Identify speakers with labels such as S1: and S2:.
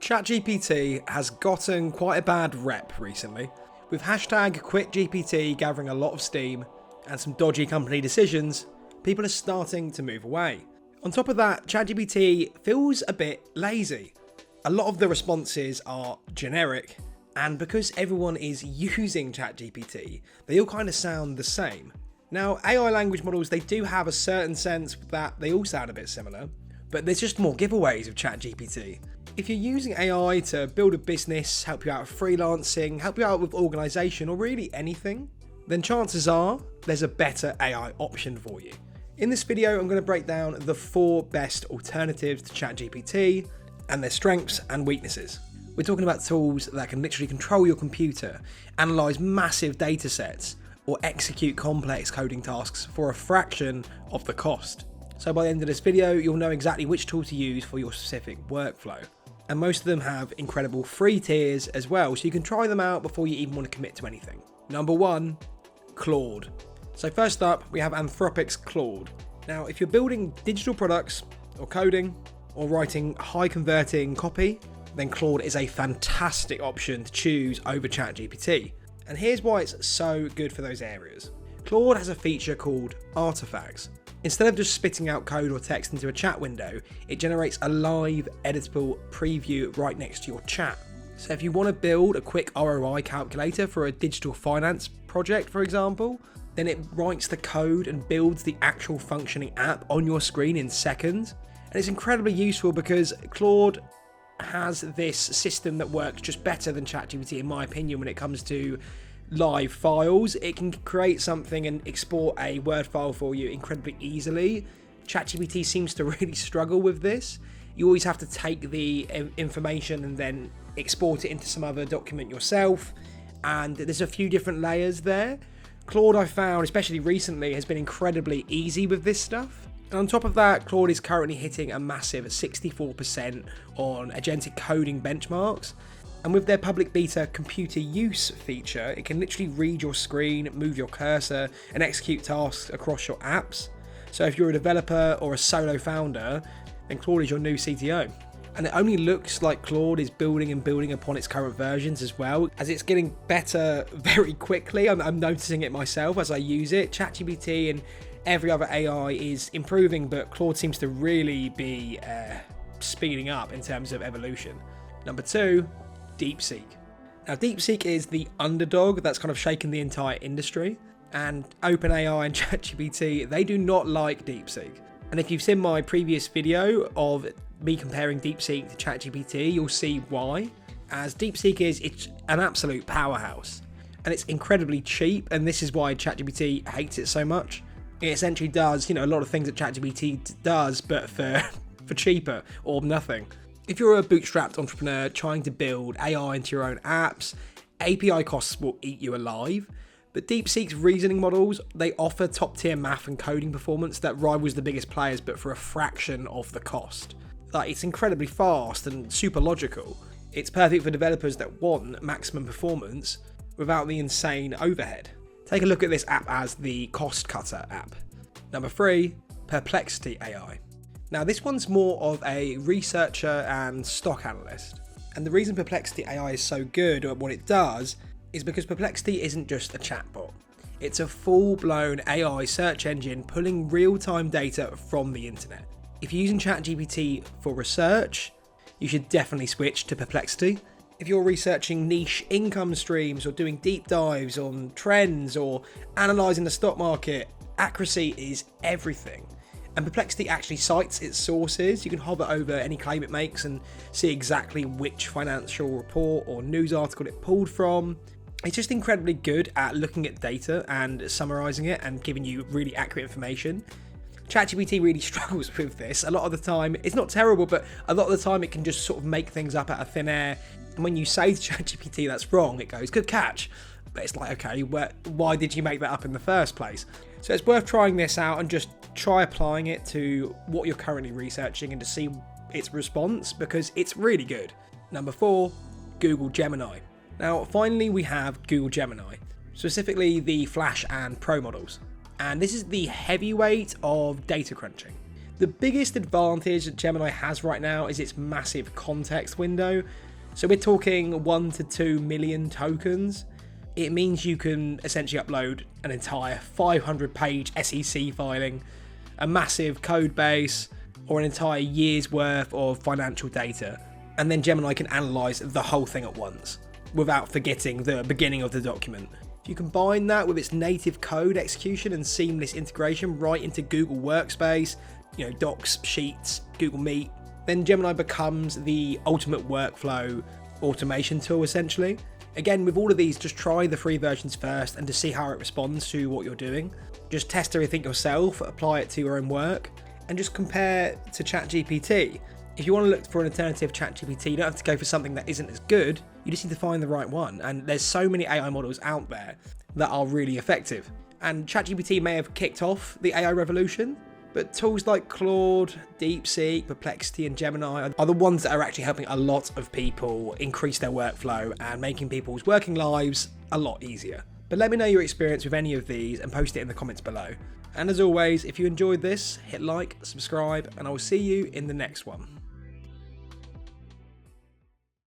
S1: ChatGPT has gotten quite a bad rep recently, with hashtag QuitGPT gathering a lot of steam and some dodgy company decisions. People are starting to move away. On top of that, ChatGPT feels a bit lazy. A lot of the responses are generic, and because everyone is using ChatGPT, they all kind of sound the same. Now, AI language models, they do have a certain sense that they all sound a bit similar, but there's just more giveaways with ChatGPT. If you're using AI to build a business, help you out with freelancing, help you out with organisation, or really anything, then chances are there's a better AI option for you. In this video, I'm going to break down the 4 best alternatives to ChatGPT and their strengths and weaknesses. We're talking about tools that can literally control your computer, analyse massive data sets, or execute complex coding tasks for a fraction of the cost. So by the end of this video, you'll know exactly which tool to use for your specific workflow. And most of them have incredible free tiers as well, so you can try them out before you even want to commit to anything. Number 1, Claude. So first up, we have Anthropic's Claude. Now, if you're building digital products or coding or writing high converting copy, then Claude is a fantastic option to choose over ChatGPT. And here's why it's so good for those areas. Claude has a feature called artifacts. Instead of just spitting out code or text into a chat window, it generates a live editable preview right next to your chat. So if you want to build a quick ROI calculator for a digital finance project, for example, then it writes the code and builds the actual functioning app on your screen in seconds. And it's incredibly useful because Claude has this system that works just better than ChatGPT, in my opinion, when it comes to live files. It can create something and export a Word file for you incredibly easily. ChatGPT seems to really struggle with this. You always have to take the information and then export it into some other document yourself, and there's a few different layers there. Claude, I found, especially recently, has been incredibly easy with this stuff. And on top of that, Claude is currently hitting a massive 64% on agentic coding benchmarks. And with their public beta computer use feature, it can literally read your screen, move your cursor, and execute tasks across your apps. So if you're a developer or a solo founder, then Claude is your new CTO. And it only looks like Claude is building and building upon its current versions as well, as it's getting better very quickly. I'm noticing it myself as I use it. ChatGPT and every other AI is improving, but Claude seems to really be speeding up in terms of evolution. Number 2, Deepseek. Now, Deepseek is the underdog that's kind of shaken the entire industry, and OpenAI and ChatGPT, they do not like Deepseek. And if you've seen my previous video of me comparing Deepseek to ChatGPT, you'll see why. As Deepseek it's an absolute powerhouse, and it's incredibly cheap, and this is why ChatGPT hates it so much. It essentially does, a lot of things that ChatGPT does, but for cheaper or nothing. If you're a bootstrapped entrepreneur trying to build AI into your own apps, API costs will eat you alive. But Deepseek's reasoning models, they offer top-tier math and coding performance that rivals the biggest players, but for a fraction of the cost. It's incredibly fast and super logical. It's perfect for developers that want maximum performance without the insane overhead. Take a look at this app as the cost cutter app. Number 3, Perplexity AI. Now, this one's more of a researcher and stock analyst. And the reason Perplexity AI is so good at what it does is because Perplexity isn't just a chatbot. It's a full-blown AI search engine pulling real-time data from the internet. If you're using ChatGPT for research, you should definitely switch to Perplexity. If you're researching niche income streams or doing deep dives on trends or analysing the stock market, accuracy is everything. And Perplexity actually cites its sources. You can hover over any claim it makes and see exactly which financial report or news article it pulled from. It's just incredibly good at looking at data and summarising it and giving you really accurate information. ChatGPT really struggles with this. A lot of the time, it's not terrible, but a lot of the time it can just sort of make things up out of thin air. And when you say to ChatGPT that's wrong, it goes, good catch. But it's like, okay, why did you make that up in the first place? So it's worth trying this out and just try applying it to what you're currently researching and to see its response, because it's really good. Number 4, Google Gemini. Now, finally, we have Google Gemini, specifically the Flash and Pro models. And this is the heavyweight of data crunching. The biggest advantage that Gemini has right now is its massive context window. So we're talking 1 to 2 million tokens. It means you can essentially upload an entire 500-page SEC filing, a massive code base, or an entire year's worth of financial data. And then Gemini can analyze the whole thing at once, without forgetting the beginning of the document. If you combine that with its native code execution and seamless integration right into Google Workspace, Docs, Sheets, Google Meet, then Gemini becomes the ultimate workflow automation tool, essentially. Again, with all of these, just try the free versions first and to see how it responds to what you're doing. Just test everything yourself, apply it to your own work, and just compare to ChatGPT. If you want to look for an alternative ChatGPT, you don't have to go for something that isn't as good, you just need to find the right one. And there's so many AI models out there that are really effective. And ChatGPT may have kicked off the AI revolution, but tools like Claude, Deepseek, Perplexity and Gemini are the ones that are actually helping a lot of people increase their workflow and making people's working lives a lot easier. But let me know your experience with any of these and post it in the comments below. And as always, if you enjoyed this, hit like, subscribe, and I will see you in the next one.